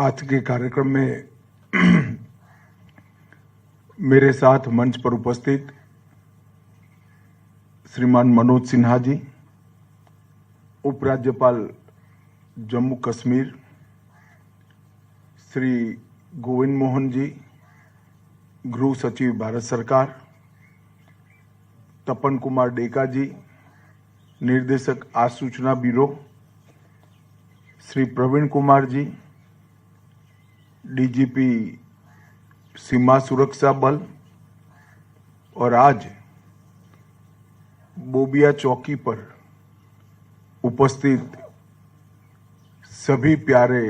आज के कार्यक्रम में मेरे साथ मंच पर उपस्थित श्रीमान मनोज सिन्हा जी, उपराज्यपाल जम्मू कश्मीर श्री गोविंद मोहन जी, गृह सचिव भारत सरकार, तपन कुमार डेका जी, निर्देशक आसूचना ब्यूरो, श्री प्रवीण कुमार जी, डीजीपी सीमा सुरक्षा बल, और आज बोबिया चौकी पर उपस्थित सभी प्यारे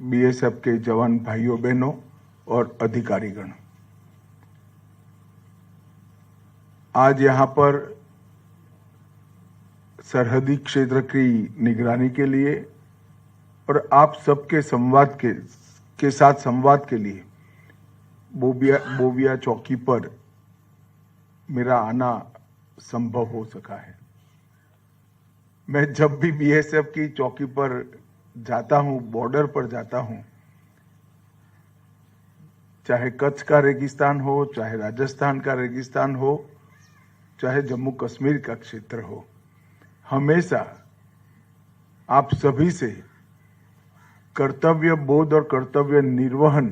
बीएसएफ के जवान भाइयों बहनों और अधिकारीगण, आज यहां पर सरहदी क्षेत्र की निगरानी के लिए और आप सबके संवाद के साथ संवाद के लिए बोबिया चौकी पर मेरा आना संभव हो सका है। मैं जब भी बीएसएफ की चौकी पर जाता हूं, बॉर्डर पर जाता हूं, चाहे कच्छ का रेगिस्तान हो, चाहे राजस्थान का रेगिस्तान हो, चाहे जम्मू कश्मीर का क्षेत्र हो, हमेशा आप सभी से कर्तव्य बोध और कर्तव्य निर्वहन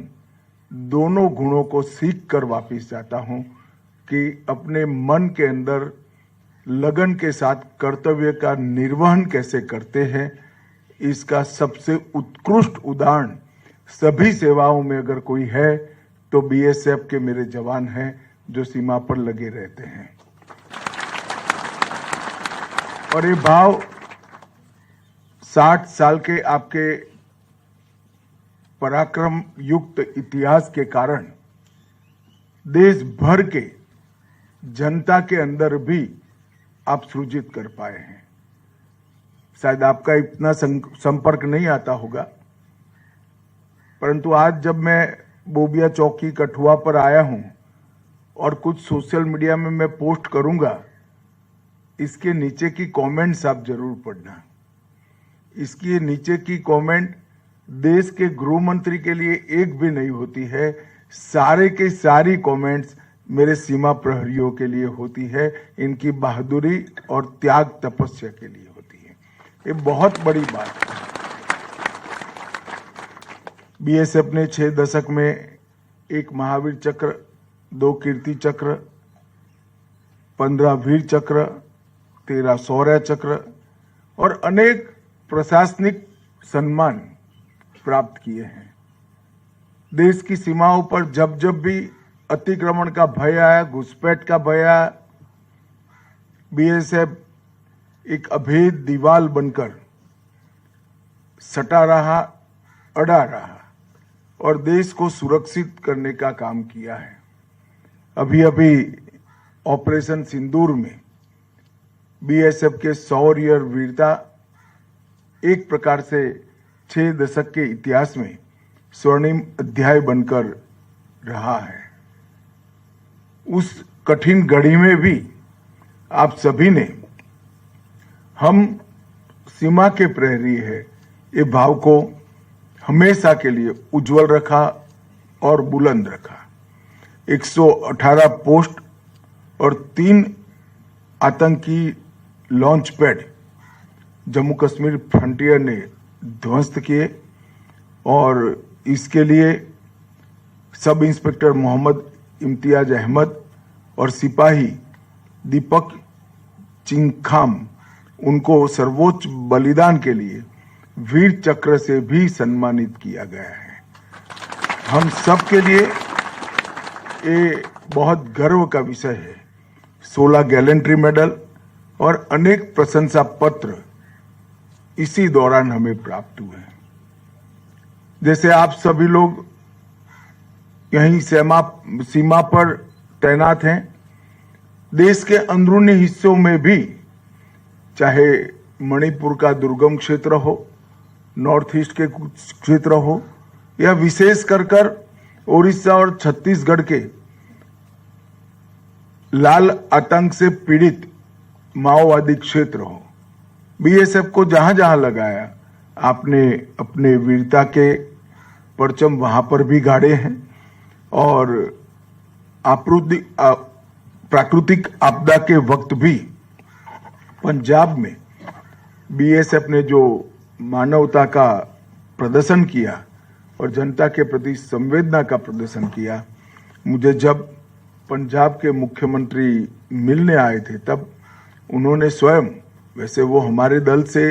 दोनों गुणों को सीख कर वापिस जाता हूं कि अपने मन के अंदर लगन के साथ कर्तव्य का निर्वहन कैसे करते हैं। इसका सबसे उत्कृष्ट उदाहरण सभी सेवाओं में अगर कोई है तो बीएसएफ के मेरे जवान हैं जो सीमा पर लगे रहते हैं। और ये भाव 60 साल के आपके पराक्रम युक्त इतिहास के कारण देश भर के जनता के अंदर भी आप सृजित कर पाए हैं। शायद आपका इतना संपर्क नहीं आता होगा, परंतु आज जब मैं बोबिया चौकी कठुआ पर आया हूं और कुछ सोशल मीडिया में मैं पोस्ट करूंगा, इसके नीचे की कमेंट्स आप जरूर पढ़ना। इसके नीचे की कमेंट देश के गृह मंत्री के लिए एक भी नहीं होती है, सारे के सारी कमेंट्स मेरे सीमा प्रहरियों के लिए होती है, इनकी बहादुरी और त्याग तपस्या के लिए होती है। ये बहुत बड़ी बात है। बीएसएफ ने 6 दशक में 1 महावीर चक्र, 2 कीर्ति चक्र, 15 वीर चक्र, 13 शौर्य चक्र और अनेक प्रशासनिक सम्मान प्राप्त किए हैं। देश की सीमाओं पर जब जब भी अतिक्रमण का भय आया, घुसपैठ का भय आया, बीएसएफ एक अभेद दीवार बनकर सटा रहा, अड़ा रहा और देश को सुरक्षित करने का काम किया है। अभी अभी ऑपरेशन सिंदूर में बीएसएफ के शौर्य और वीरता एक प्रकार से 6 दशक के इतिहास में स्वर्णिम अध्याय बनकर रहा है। उस कठिन घड़ी में भी आप सभी ने हम सीमा के प्रहरी है ये भाव को हमेशा के लिए उज्जवल रखा और बुलंद रखा। 118 पोस्ट और 3 आतंकी launch pad Jammu Kashmir frontier ने ध्वस्त किए और इसके लिए सब इंस्पेक्टर मोहम्मद इम्तियाज अहमद और सिपाही दीपक चिंगखाम, उनको सर्वोच्च बलिदान के लिए वीर चक्र से भी सम्मानित किया गया है। हम सब के लिए ये बहुत गर्व का विषय है। 16 गैलेंट्री मेडल और अनेक प्रशंसा पत्र इसी दौरान हमें प्राप्त हुए हैं। जैसे आप सभी लोग यहीं सीमा पर तैनात हैं, देश के अंदरूनी हिस्सों में भी, चाहे मणिपुर का दुर्गम क्षेत्र हो, नॉर्थ ईस्ट के कुछ क्षेत्र हो, या विशेष कर ओडिशा और छत्तीसगढ़ के लाल आतंक से पीड़ित माओवादी क्षेत्र हो, बीएसएफ को जहां जहां लगाया आपने अपने वीरता के परचम वहां पर भी गाड़े हैं और प्राकृतिक आपदा के वक्त भी पंजाब में बीएसएफ ने जो मानवता का प्रदर्शन किया और जनता के प्रति संवेदना का प्रदर्शन किया, मुझे जब पंजाब के मुख्यमंत्री मिलने आए थे तब उन्होंने स्वयं, वैसे वो हमारे दल से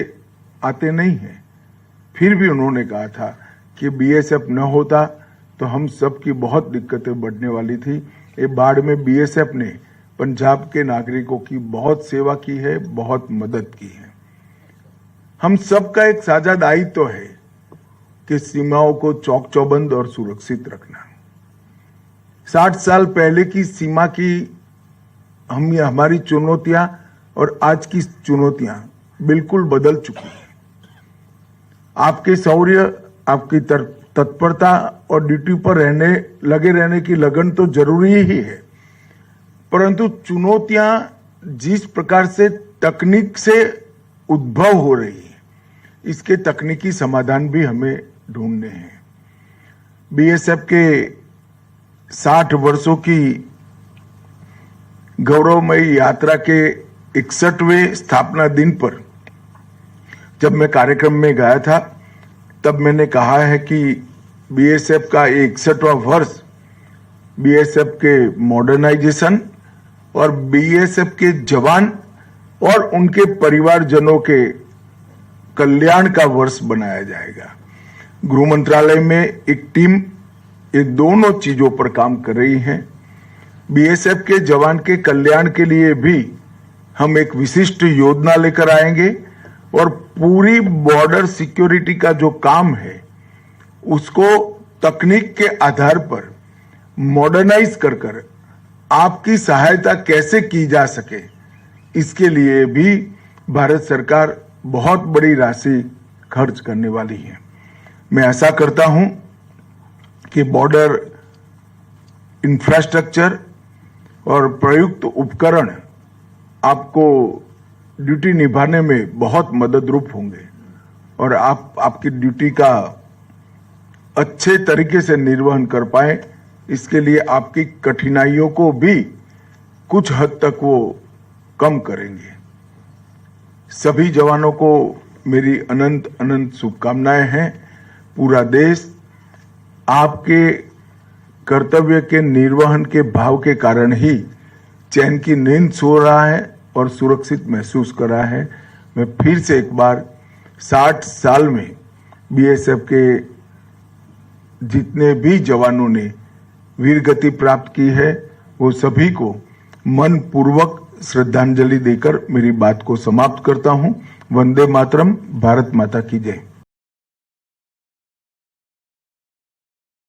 आते नहीं हैं, फिर भी उन्होंने कहा था कि बीएसएफ न होता तो हम सब की बहुत दिक्कतें बढ़ने वाली थी। ये बाढ़ में बीएसएफ ने पंजाब के नागरिकों की बहुत सेवा की है, बहुत मदद की है। हम सबका एक साझा दायित्व है कि सीमाओं को चौक चौबंद और सुरक्षित रखना। 60 साल पहले की सीमा की हमारी चुनौतियां और आज की चुनौतियां बिल्कुल बदल चुकी हैं। आपके शौर्य, आपकी तत्परता और ड्यूटी पर लगे रहने की लगन तो जरूरी ही है, परंतु चुनौतियां जिस प्रकार से तकनीक से उद्भव हो रही है, इसके तकनीकी समाधान भी हमें ढूंढने हैं। बीएसएफ के 60 वर्षों की गौरवमयी यात्रा के 61वें स्थापना दिन पर जब मैं कार्यक्रम में गया था तब मैंने कहा है कि बीएसएफ का 61वां वर्ष बीएसएफ के मॉडर्नाइजेशन और बीएसएफ के जवान और उनके परिवारजनों के कल्याण का वर्ष बनाया जाएगा। गृह मंत्रालय में एक टीम ये दोनों चीजों पर काम कर रही है। बीएसएफ के जवान के कल्याण के लिए भी हम एक विशिष्ट योजना लेकर आएंगे और पूरी बॉर्डर सिक्योरिटी का जो काम है उसको तकनीक के आधार पर मॉडर्नाइज कर आपकी सहायता कैसे की जा सके, इसके लिए भी भारत सरकार बहुत बड़ी राशि खर्च करने वाली है। मैं आशा करता हूं कि बॉर्डर इंफ्रास्ट्रक्चर और प्रयुक्त उपकरण आपको ड्यूटी निभाने में बहुत मददरूप होंगे और आप आपकी ड्यूटी का अच्छे तरीके से निर्वहन कर पाए, इसके लिए आपकी कठिनाइयों को भी कुछ हद तक वो कम करेंगे। सभी जवानों को मेरी अनंत अनंत शुभकामनाएं हैं। पूरा देश आपके कर्तव्य के निर्वहन के भाव के कारण ही चैन की नींद सो रहा है और सुरक्षित महसूस कर रहा है। मैं फिर से एक बार 60 साल में बीएसएफ के जितने भी जवानों ने वीर गति प्राप्त की है वो सभी को मन पूर्वक श्रद्धांजलि देकर मेरी बात को समाप्त करता हूं। वंदे मातरम। भारत माता की जय।